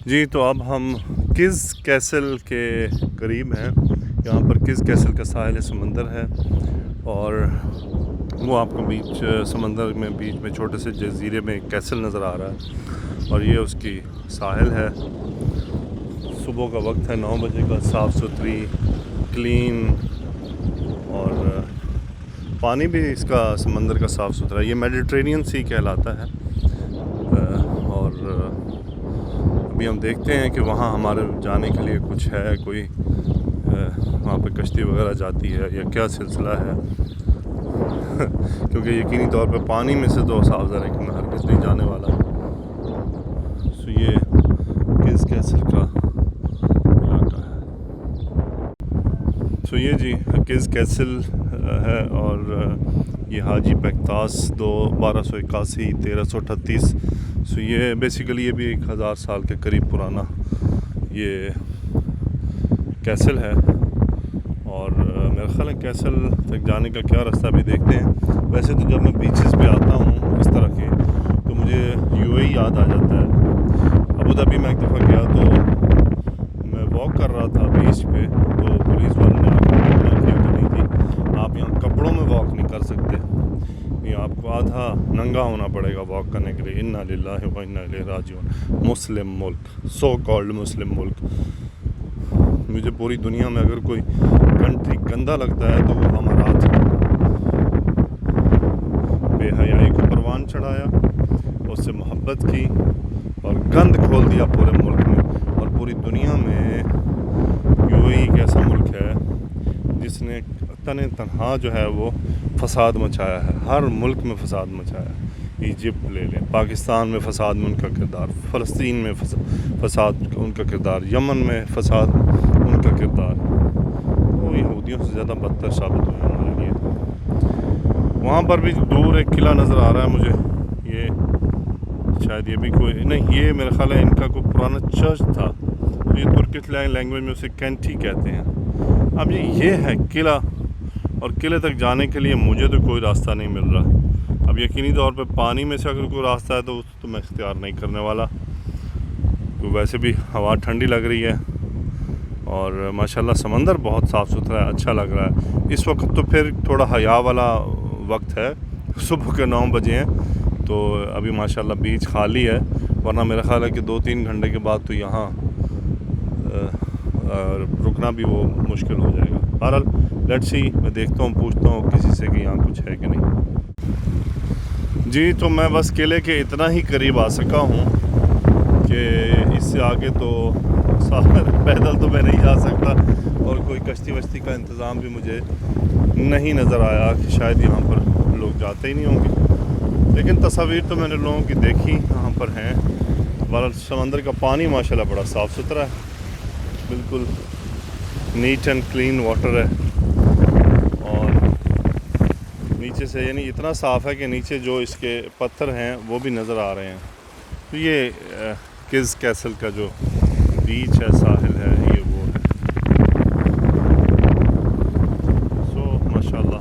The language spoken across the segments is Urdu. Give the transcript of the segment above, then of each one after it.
جی تو اب ہم کز کیسل کے قریب ہیں. یہاں پر کز کیسل کا ساحل سمندر ہے اور وہ آپ کو بیچ سمندر میں بیچ میں چھوٹے سے جزیرے میں ایک کیسل نظر آ رہا ہے اور یہ اس کی ساحل ہے. صبح کا وقت ہے 9 بجے کا. صاف ستھری کلین اور پانی بھی اس کا سمندر کا صاف ستھرا. یہ میڈیٹرینین سی کہلاتا ہے اور ابھی ہم دیکھتے ہیں کہ وہاں ہمارے جانے کے لیے کچھ ہے, کوئی وہاں پہ کشتی وغیرہ جاتی ہے یا کیا سلسلہ ہے کیونکہ یقینی طور پہ پانی میں سے تو صاف ظاہر ہے کہ میں ہرگز نہیں جانے والا. سو یہ کس کیسل کا علاقہ ہے. سو یہ جی کز کیسل ہے اور یہ حاجی پیکتاس 1281 1338. سو یہ بیسیکلی یہ بھی 1000 سال کے قریب پرانا یہ کیسل ہے اور میرا خیال ہے کیسل تک جانے کا کیا راستہ بھی دیکھتے ہیں. ویسے تو جب میں بیچز پہ آتا ہوں اس طرح کے تو مجھے UAE یاد آ جاتا ہے. ابوظہبی میں ایک دفعہ گیا تو میں واک کر رہا تھا بیچ پہ تو پولیس والوں نے آپ یہاں کپڑوں میں واک نہیں کر سکتے, یہ آپ کو آدھا ننگا ہونا پڑے گا واک کرنے کے لیے. انا للہ و انا الیہ راجعون. مسلم ملک, سو کالڈ مسلم ملک. مجھے پوری دنیا میں اگر کوئی کنٹری گندا لگتا ہے تو وہ امارات ہے. بے حیائی کو پروان چڑھایا, اس سے محبت کی اور گند کھول دیا پورے ملک میں. اور پوری دنیا میں UAE ایک ایسا ملک ہے جس نے تنہا جو ہے وہ فساد مچایا ہے. ہر ملک میں فساد مچایا ہے. ایجپٹ لے لیں, پاکستان میں فساد میں ان کا کردار, فلسطین میں فساد ان کا کردار, یمن میں فساد ان کا کردار. وہ یہودیوں سے زیادہ بدتر ثابت ہوئے ہمارے لیے. وہاں پر بھی دور ایک قلعہ نظر آ رہا ہے مجھے. یہ شاید یہ بھی کوئی نہیں, یہ میرا خیال ہے ان کا کوئی پرانا چرچ تھا. یہ ترکش لینگویج میں اسے کینٹی کہتے ہیں. اب یہ ہے قلعہ اور قلعے تک جانے کے لیے مجھے تو کوئی راستہ نہیں مل رہا. اب یقینی طور پہ پانی میں سے اگر کوئی راستہ ہے تو میں اختیار نہیں کرنے والا. تو ویسے بھی ہوا ٹھنڈی لگ رہی ہے اور ماشاءاللہ سمندر بہت صاف ستھرا ہے, اچھا لگ رہا ہے. اس وقت تو پھر تھوڑا حیا والا وقت ہے, صبح کے 9 بجے ہیں تو ابھی ماشاءاللہ بیچ خالی ہے, ورنہ میرا خیال ہے کہ 2-3 گھنٹے کے بعد تو یہاں رکنا بھی وہ مشکل ہو جائے گا. بہرحال لیٹس سی, میں دیکھتا ہوں, پوچھتا ہوں کسی سے کہ یہاں کچھ ہے کہ نہیں. جی تو میں بس قلعے کے اتنا ہی قریب آ سکا ہوں کہ اس سے آگے تو پیدل تو میں نہیں جا سکتا اور کوئی کشتی وشتی کا انتظام بھی مجھے نہیں نظر آیا کہ شاید یہاں پر لوگ جاتے ہی نہیں ہوں گے. لیکن تصاویر تو میں نے لوگوں کی دیکھی یہاں پر ہیں. بہرحال سمندر کا پانی ماشاءاللہ بڑا صاف ستھرا ہے, بالکل نیٹ اینڈ کلین واٹر ہے اور نیچے سے یعنی اتنا صاف ہے کہ نیچے جو اس کے پتھر ہیں وہ بھی نظر آ رہے ہیں. تو یہ کز کیسل کا جو بیچ ہے, ساحل ہے, یہ وہ ہے. سو ماشاءاللہ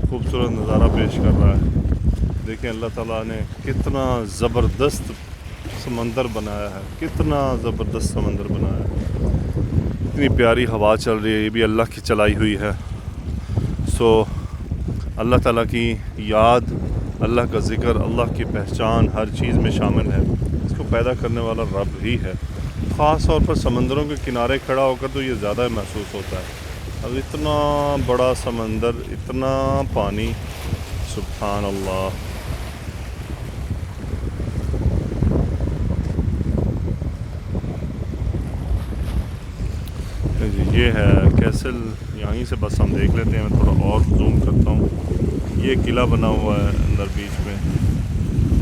خوبصورت نظارہ پیش کر رہا ہے. دیکھیں اللہ تعالیٰ نے کتنا زبردست سمندر بنایا ہے, کتنا زبردست سمندر بنایا ہے. اتنی پیاری ہوا چل رہی ہے, یہ بھی اللہ کی چلائی ہوئی ہے. سو اللہ تعالیٰ کی یاد, اللہ کا ذکر, اللہ کی پہچان ہر چیز میں شامل ہے. اس کو پیدا کرنے والا رب ہی ہے. خاص طور پر سمندروں کے کنارے کھڑا ہو کر تو یہ زیادہ محسوس ہوتا ہے. اب اتنا بڑا سمندر, اتنا پانی, سبحان اللہ. جی یہ ہے کیسل, یہیں سے بس ہم دیکھ لیتے ہیں. میں تھوڑا اور زوم کرتا ہوں. یہ قلعہ بنا ہوا ہے اندر بیچ میں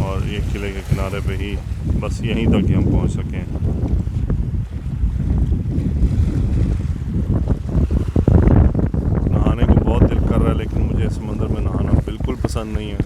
اور یہ قلعے کے کنارے پہ ہی, بس یہیں تک ہی ہم پہنچ سکیں. نہانے کو بہت دل کر رہا ہے لیکن مجھے سمندر میں نہانا بالکل پسند نہیں ہے.